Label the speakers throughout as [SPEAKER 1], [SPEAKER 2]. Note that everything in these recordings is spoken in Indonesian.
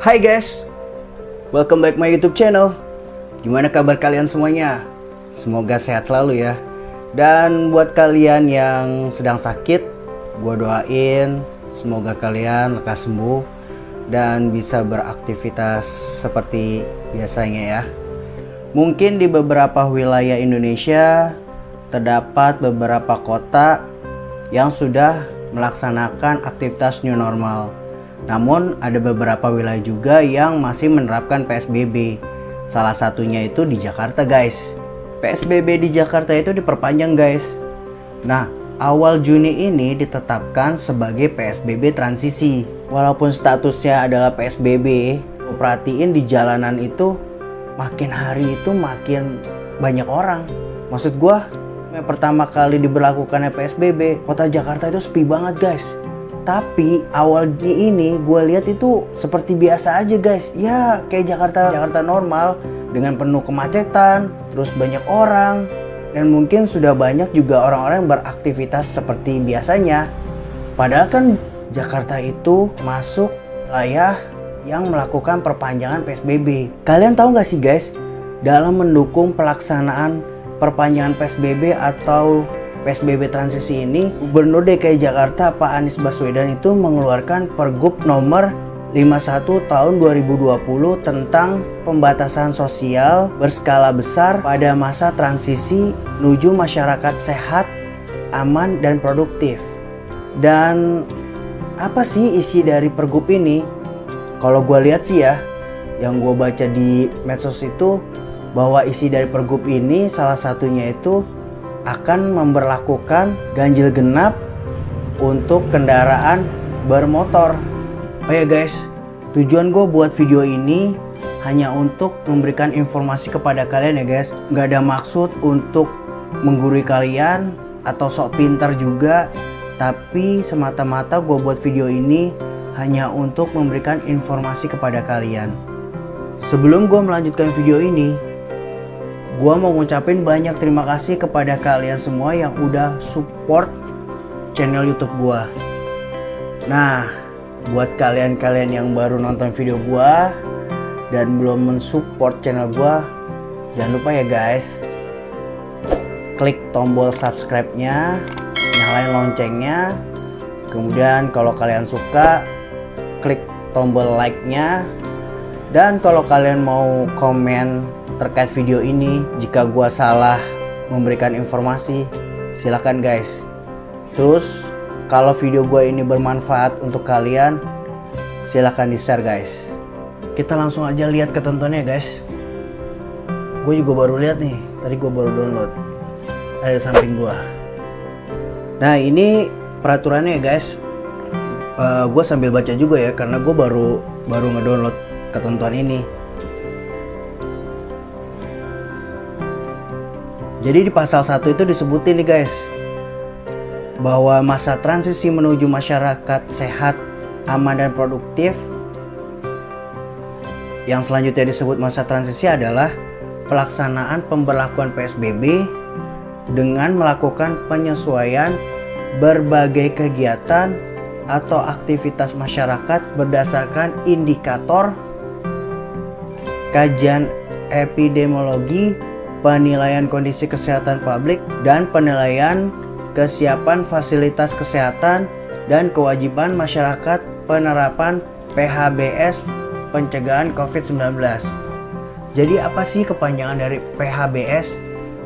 [SPEAKER 1] Hai guys, welcome back my YouTube channel. Gimana kabar kalian semuanya? Semoga sehat selalu ya. Dan buat kalian yang sedang sakit, gue doain semoga kalian lekas sembuh dan bisa beraktivitas seperti biasanya ya. Mungkin di beberapa wilayah Indonesia terdapat beberapa kota yang sudah melaksanakan aktivitas new normal. Namun ada beberapa wilayah juga yang masih menerapkan PSBB. Salah satunya itu di Jakarta guys. PSBB di Jakarta itu diperpanjang guys. Nah, awal Juni ini ditetapkan sebagai PSBB transisi. Walaupun statusnya adalah PSBB, perhatiin di jalanan itu makin hari itu makin banyak orang. Maksud gua, pertama kali diberlakukannya PSBB, kota Jakarta itu sepi banget guys. Tapi awal ini gue lihat itu seperti biasa aja guys. Ya kayak Jakarta normal dengan penuh kemacetan, terus banyak orang, dan mungkin sudah banyak juga orang-orang yang beraktivitas seperti biasanya. Padahal kan Jakarta itu masuk wilayah yang melakukan perpanjangan PSBB. Kalian tahu gak sih guys, dalam mendukung pelaksanaan perpanjangan PSBB atau PSBB transisi ini, Gubernur DKI Jakarta Pak Anies Baswedan itu mengeluarkan Pergub nomor 51 tahun 2020 tentang pembatasan sosial berskala besar pada masa transisi menuju masyarakat sehat, aman, dan produktif. Dan apa sih isi dari Pergub ini? Kalau gue lihat sih ya, yang gue baca di medsos itu, bahwa isi dari Pergub ini salah satunya itu akan memberlakukan ganjil genap untuk kendaraan bermotor. Oh ya guys, tujuan gue buat video ini hanya untuk memberikan informasi kepada kalian ya guys. Gak ada maksud untuk menggurui kalian atau sok pintar juga, tapi semata-mata gue buat video ini hanya untuk memberikan informasi kepada kalian. Sebelum gue melanjutkan video ini, gua mau ngucapin banyak terima kasih kepada kalian semua yang udah support channel YouTube gua. Nah, buat kalian-kalian yang baru nonton video gua dan belum mensupport channel gua, jangan lupa ya guys, klik tombol subscribe-nya, nyalain loncengnya. Kemudian kalau kalian suka, klik tombol like-nya. Dan kalau kalian mau komen terkait video ini, jika gua salah memberikan informasi, silakan guys. Terus kalau video gua ini bermanfaat untuk kalian, silakan di share guys. Kita langsung aja lihat ketentuannya guys. Gue juga baru lihat nih, tadi gua baru download, ada di samping gua. Nah ini peraturannya ya guys. Gue sambil baca juga ya, karena gue baru ngedownload ketentuan ini. Jadi di pasal 1 itu disebutin nih guys, bahwa masa transisi menuju masyarakat sehat, aman, dan produktif. Yang selanjutnya disebut masa transisi adalah pelaksanaan pemberlakuan PSBB dengan melakukan penyesuaian berbagai kegiatan atau aktivitas masyarakat berdasarkan indikator kajian epidemiologi, penilaian kondisi kesehatan publik, dan penilaian kesiapan fasilitas kesehatan dan kewajiban masyarakat penerapan PHBS pencegahan COVID-19. Jadi apa sih kepanjangan dari PHBS?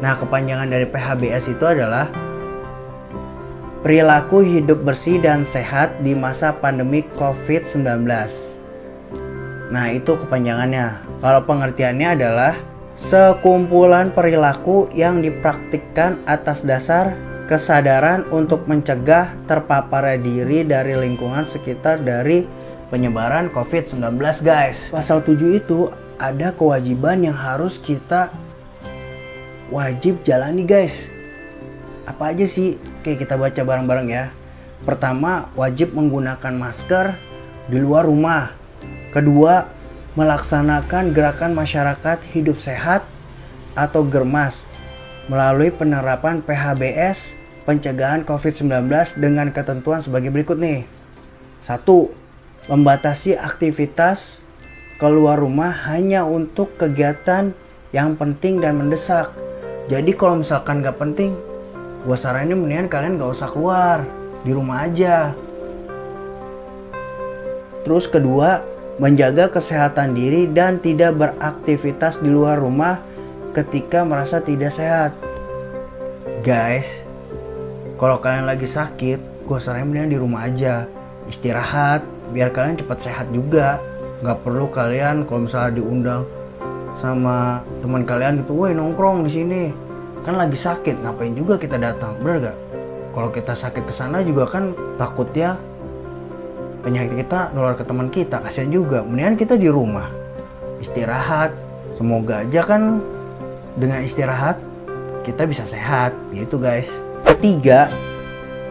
[SPEAKER 1] Nah, kepanjangan dari PHBS itu adalah perilaku hidup bersih dan sehat di masa pandemi COVID-19. Nah, itu kepanjangannya. Kalau pengertiannya adalah sekumpulan perilaku yang dipraktikkan atas dasar kesadaran untuk mencegah terpaparnya diri dari lingkungan sekitar dari penyebaran COVID-19 guys. Pasal 7 itu ada kewajiban yang harus kita wajib jalani guys. Apa aja sih? Oke, kita baca bareng-bareng ya. Pertama, wajib menggunakan masker di luar rumah. Kedua, melaksanakan gerakan masyarakat hidup sehat atau GERMAS melalui penerapan PHBS pencegahan COVID-19 dengan ketentuan sebagai berikut nih. 1. Membatasi aktivitas keluar rumah hanya untuk kegiatan yang penting dan mendesak. Jadi kalau misalkan gak penting, gue saranin mendingan kalian gak usah keluar, di rumah aja. Terus kedua, menjaga kesehatan diri dan tidak beraktivitas di luar rumah ketika merasa tidak sehat. Guys, kalau kalian lagi sakit, gue saranin mendingan di rumah aja, istirahat biar kalian cepat sehat juga. Gak perlu kalian kalau misalnya diundang sama teman kalian gitu, woi nongkrong di sini, kan lagi sakit, ngapain juga kita datang, bener gak? Kalau kita sakit kesana juga kan takutnya penyakit kita nular ke teman kita, kasihan juga. Mendingan kita di rumah istirahat, semoga aja kan dengan istirahat kita bisa sehat gitu guys. Ketiga,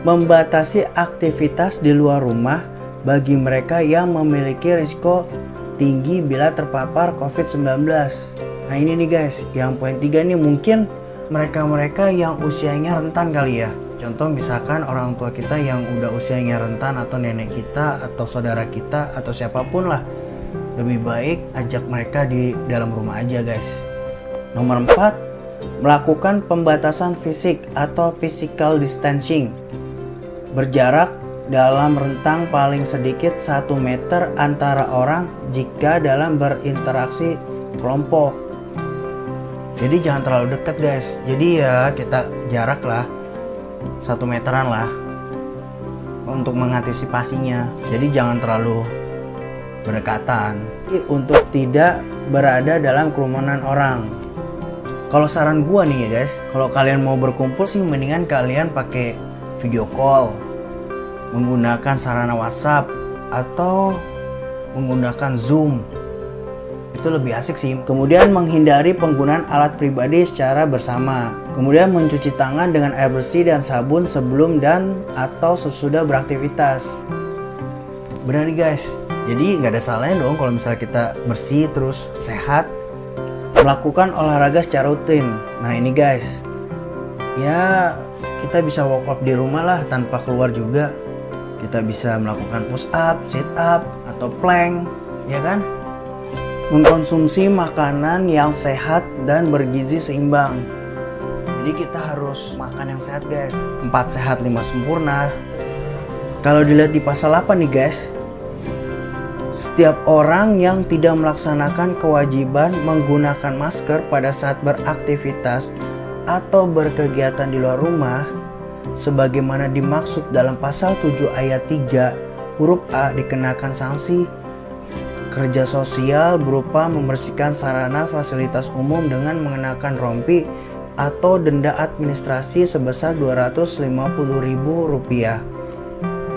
[SPEAKER 1] membatasi aktivitas di luar rumah bagi mereka yang memiliki risiko tinggi bila terpapar COVID-19. Nah ini nih guys, yang poin 3 nih mungkin mereka-mereka yang usianya rentan kali ya. Contoh misalkan orang tua kita yang udah usianya rentan, atau nenek kita, atau saudara kita, atau siapapun lah. Lebih baik ajak mereka di dalam rumah aja guys. Nomor 4, melakukan pembatasan fisik atau physical distancing. Berjarak dalam rentang paling sedikit 1 meter antara orang jika dalam berinteraksi kelompok. Jadi jangan terlalu dekat guys. Jadi ya kita jarak lah 1 meteran lah untuk mengantisipasinya. Jadi jangan terlalu berdekatan untuk tidak berada dalam kerumunan orang. Kalau saran gua nih ya guys, kalau kalian mau berkumpul sih mendingan kalian pakai video call, menggunakan sarana WhatsApp atau menggunakan Zoom. Itu lebih asik sih. Kemudian menghindari penggunaan alat pribadi secara bersama. Kemudian mencuci tangan dengan air bersih dan sabun sebelum dan atau sesudah beraktivitas. Benar nih guys. Jadi nggak ada salahnya dong kalau misalnya kita bersih terus sehat. Melakukan olahraga secara rutin. Nah ini guys, ya kita bisa workout di rumah lah tanpa keluar juga. Kita bisa melakukan push up, sit up, atau plank, ya kan? Mengkonsumsi makanan yang sehat dan bergizi seimbang. Jadi kita harus makan yang sehat guys. 4 sehat 5 sempurna. Kalau dilihat di pasal 8 nih guys, setiap orang yang tidak melaksanakan kewajiban menggunakan masker pada saat beraktivitas atau berkegiatan di luar rumah, sebagaimana dimaksud dalam pasal 7 ayat 3 huruf A dikenakan sanksi kerja sosial berupa membersihkan sarana fasilitas umum dengan mengenakan rompi atau denda administrasi sebesar Rp250.000.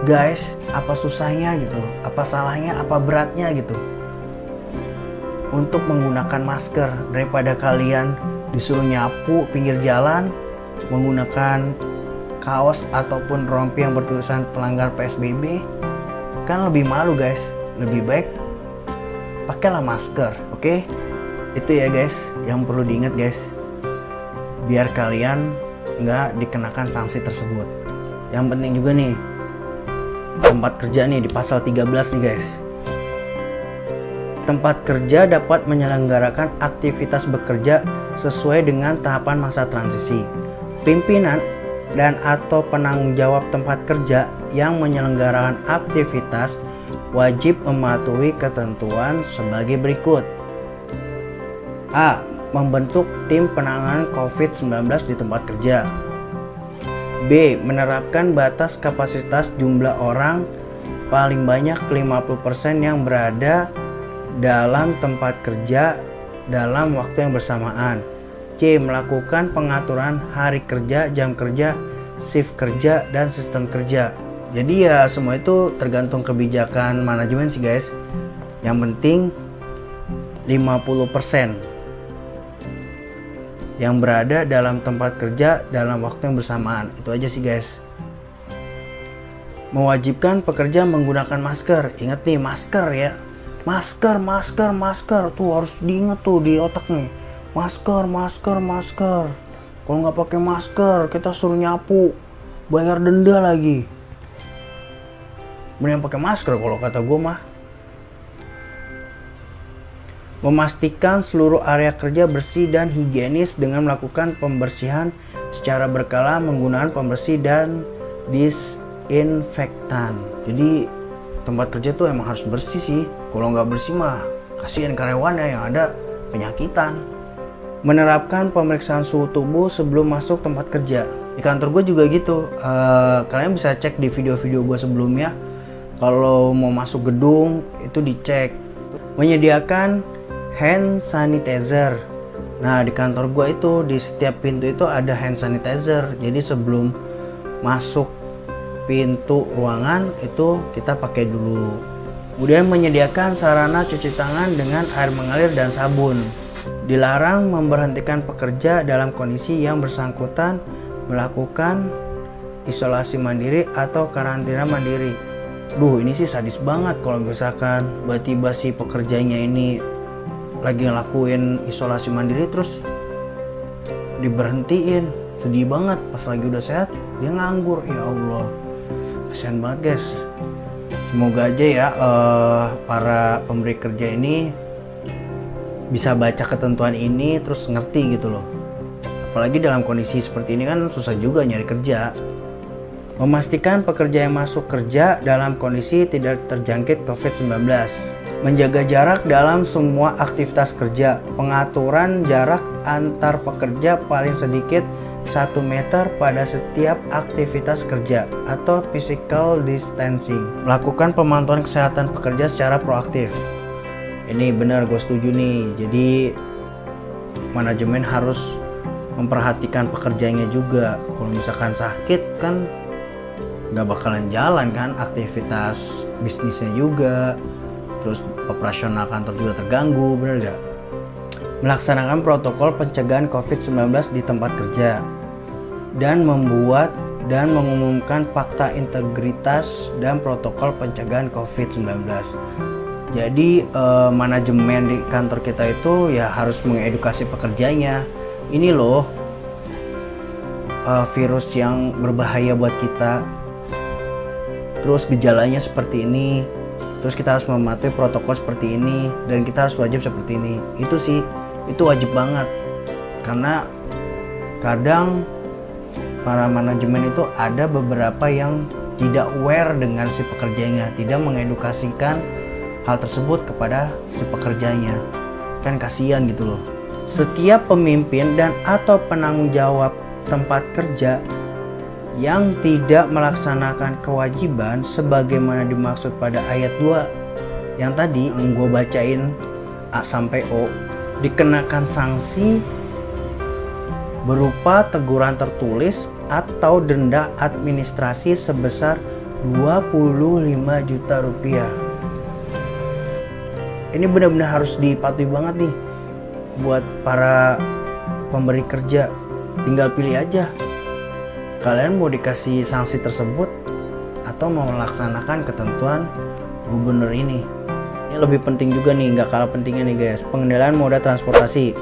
[SPEAKER 1] Guys, apa susahnya gitu? Apa salahnya? Apa beratnya gitu? Untuk menggunakan masker daripada kalian disuruh nyapu pinggir jalan menggunakan kaos ataupun rompi yang bertulisan pelanggar PSBB, kan lebih malu guys. Lebih baik pakailah masker, oke? Itu ya guys yang perlu diingat guys, biar kalian nggak dikenakan sanksi tersebut. Yang penting juga nih tempat kerja nih di pasal 13 nih guys. Tempat kerja dapat menyelenggarakan aktivitas bekerja sesuai dengan tahapan masa transisi. Pimpinan dan atau penanggung jawab tempat kerja yang menyelenggarakan aktivitas wajib mematuhi ketentuan sebagai berikut. A. Membentuk tim penanganan COVID-19 di tempat kerja. B. Menerapkan batas kapasitas jumlah orang paling banyak 50% yang berada dalam tempat kerja dalam waktu yang bersamaan. C. Melakukan pengaturan hari kerja, jam kerja, shift kerja, dan sistem kerja. Jadi ya semua itu tergantung kebijakan manajemen sih guys. Yang penting 50% yang berada dalam tempat kerja dalam waktu yang bersamaan. Itu aja sih guys. Mewajibkan pekerja menggunakan masker. Ingat nih masker ya. Masker tuh harus diingat tuh di otak nih. Masker. Kalau nggak pakai masker kita suruh nyapu, bayar denda lagi. Mending pakai masker kalau kata gue mah. Memastikan seluruh area kerja bersih dan higienis dengan melakukan pembersihan secara berkala menggunakan pembersih dan disinfektan. Jadi tempat kerja tuh emang harus bersih sih. Kalau nggak bersih mah kasihan karyawannya yang ada penyakitan. Menerapkan pemeriksaan suhu tubuh sebelum masuk tempat kerja. Di kantor gue juga gitu. Kalian bisa cek di video-video gue sebelumnya. Kalau mau masuk gedung itu dicek. Menyediakan hand sanitizer. Nah di kantor gue itu di setiap pintu itu ada hand sanitizer. Jadi sebelum masuk pintu ruangan itu kita pakai dulu. Kemudian menyediakan sarana cuci tangan dengan air mengalir dan sabun. Dilarang memberhentikan pekerja dalam kondisi yang bersangkutan melakukan isolasi mandiri atau karantina mandiri. Duh ini sih sadis banget kalau misalkan tiba-tiba si pekerjanya ini lagi ngelakuin isolasi mandiri terus diberhentiin. Sedih banget, pas lagi udah sehat dia nganggur. Ya Allah, kasihan banget guys. Semoga aja ya para pemberi kerja ini bisa baca ketentuan ini terus ngerti gitu loh. Apalagi dalam kondisi seperti ini kan susah juga nyari kerja. Memastikan pekerja yang masuk kerja dalam kondisi tidak terjangkit COVID-19. Menjaga jarak dalam semua aktivitas kerja. Pengaturan jarak antar pekerja paling sedikit 1 meter pada setiap aktivitas kerja atau physical distancing. Melakukan pemantauan kesehatan pekerja secara proaktif. Ini benar, gue setuju nih. Jadi manajemen harus memperhatikan pekerjanya juga. Kalau misalkan sakit kan nggak bakalan jalan kan aktivitas bisnisnya juga. Terus operasional kantor juga terganggu, bener gak? Melaksanakan protokol pencegahan COVID-19 di tempat kerja dan membuat dan mengumumkan fakta integritas dan protokol pencegahan COVID-19. Jadi manajemen di kantor kita itu ya harus mengedukasi pekerjanya. Ini loh virus yang berbahaya buat kita. Terus gejalanya seperti ini. Terus kita harus mematuhi protokol seperti ini dan kita harus wajib seperti ini. Itu sih, itu wajib banget. Karena kadang para manajemen itu ada beberapa yang tidak aware dengan si pekerjanya, tidak mengedukasikan hal tersebut kepada si pekerjanya. Kan kasihan gitu loh. Setiap pemimpin dan atau penanggung jawab tempat kerja yang tidak melaksanakan kewajiban sebagaimana dimaksud pada ayat 2 yang tadi gue bacain A sampai O, dikenakan sanksi berupa teguran tertulis atau denda administrasi sebesar 25 juta rupiah. Ini benar-benar harus dipatuhi banget nih buat para pemberi kerja. Tinggal pilih aja, kalian mau dikasih sanksi tersebut atau mau melaksanakan ketentuan gubernur ini. Ini lebih penting juga nih, nggak kalah pentingnya nih guys, pengendalian moda transportasi.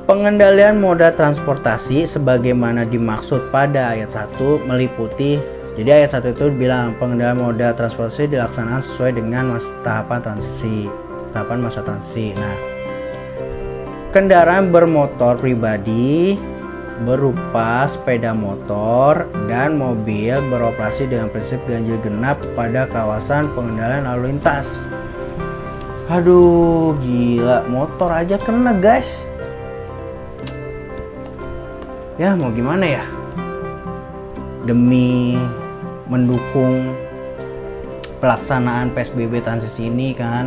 [SPEAKER 1] Pengendalian moda transportasi sebagaimana dimaksud pada ayat 1 meliputi, jadi ayat 1 itu bilang pengendalian moda transportasi dilaksanakan sesuai dengan tahapan masa transisi. Nah, kendaraan bermotor pribadi berupa sepeda motor dan mobil beroperasi dengan prinsip ganjil genap pada kawasan pengendalian lalu lintas. Aduh gila, motor aja kena guys. Ya mau gimana ya, demi mendukung pelaksanaan PSBB transisi ini kan,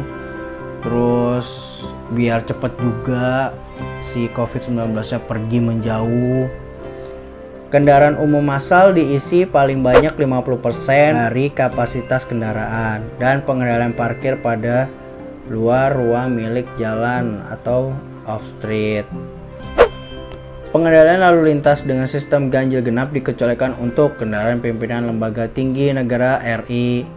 [SPEAKER 1] terus biar cepet juga si COVID-19 nya pergi menjauh. Kendaraan umum massal diisi paling banyak 50% dari kapasitas kendaraan dan pengendalian parkir pada luar ruang milik jalan atau off-street. Pengendalian lalu lintas dengan sistem ganjil genap dikecualikan untuk kendaraan pimpinan lembaga tinggi negara RI,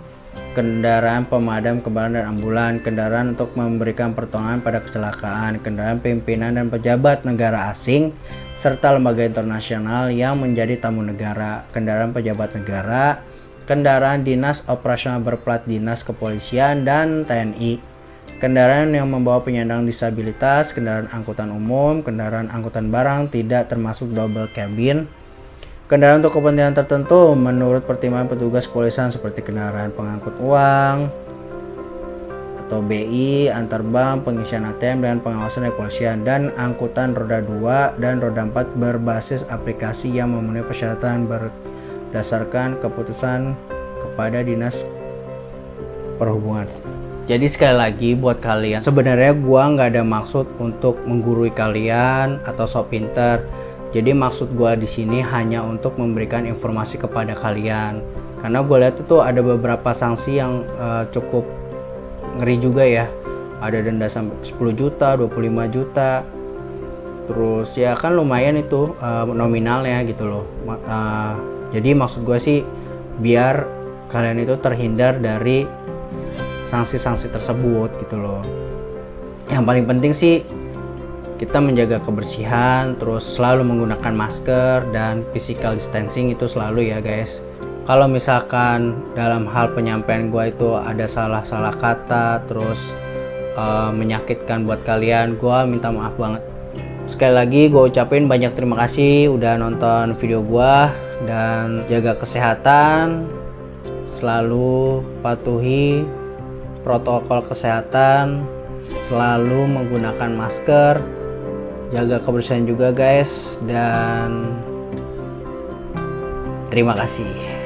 [SPEAKER 1] kendaraan pemadam kebakaran dan ambulan, kendaraan untuk memberikan pertolongan pada kecelakaan, kendaraan pimpinan dan pejabat negara asing, serta lembaga internasional yang menjadi tamu negara, kendaraan pejabat negara, kendaraan dinas operasional berplat dinas kepolisian dan TNI, Kendaraan yang membawa penyandang disabilitas, kendaraan angkutan umum, kendaraan angkutan barang tidak termasuk double cabin. Kendaraan untuk kepentingan tertentu menurut pertimbangan petugas kepolisian seperti kendaraan pengangkut uang atau BI, antar bank, pengisian ATM dan pengawasan dari kepolisian, dan angkutan roda 2 dan roda 4 berbasis aplikasi yang memenuhi persyaratan berdasarkan keputusan kepada Dinas Perhubungan. Jadi sekali lagi buat kalian, sebenarnya gua nggak ada maksud untuk menggurui kalian atau sok pinter. Jadi maksud gua di sini hanya untuk memberikan informasi kepada kalian. Karena gue lihat itu ada beberapa sanksi yang cukup ngeri juga ya. Ada denda sampai 10 juta, 25 juta. Terus ya kan lumayan itu nominalnya gitu loh. Jadi maksud gue sih biar kalian itu terhindar dari sanksi-sanksi tersebut gitu loh. Yang paling penting sih kita menjaga kebersihan, terus selalu menggunakan masker dan physical distancing itu selalu ya guys. Kalau misalkan dalam hal penyampaian gue itu ada salah-salah kata, terus menyakitkan buat kalian, gue minta maaf banget. Sekali lagi gue ucapin banyak terima kasih udah nonton video gue, dan jaga kesehatan, selalu patuhi protokol kesehatan, selalu menggunakan masker, jaga kebersihan juga guys, dan terima kasih.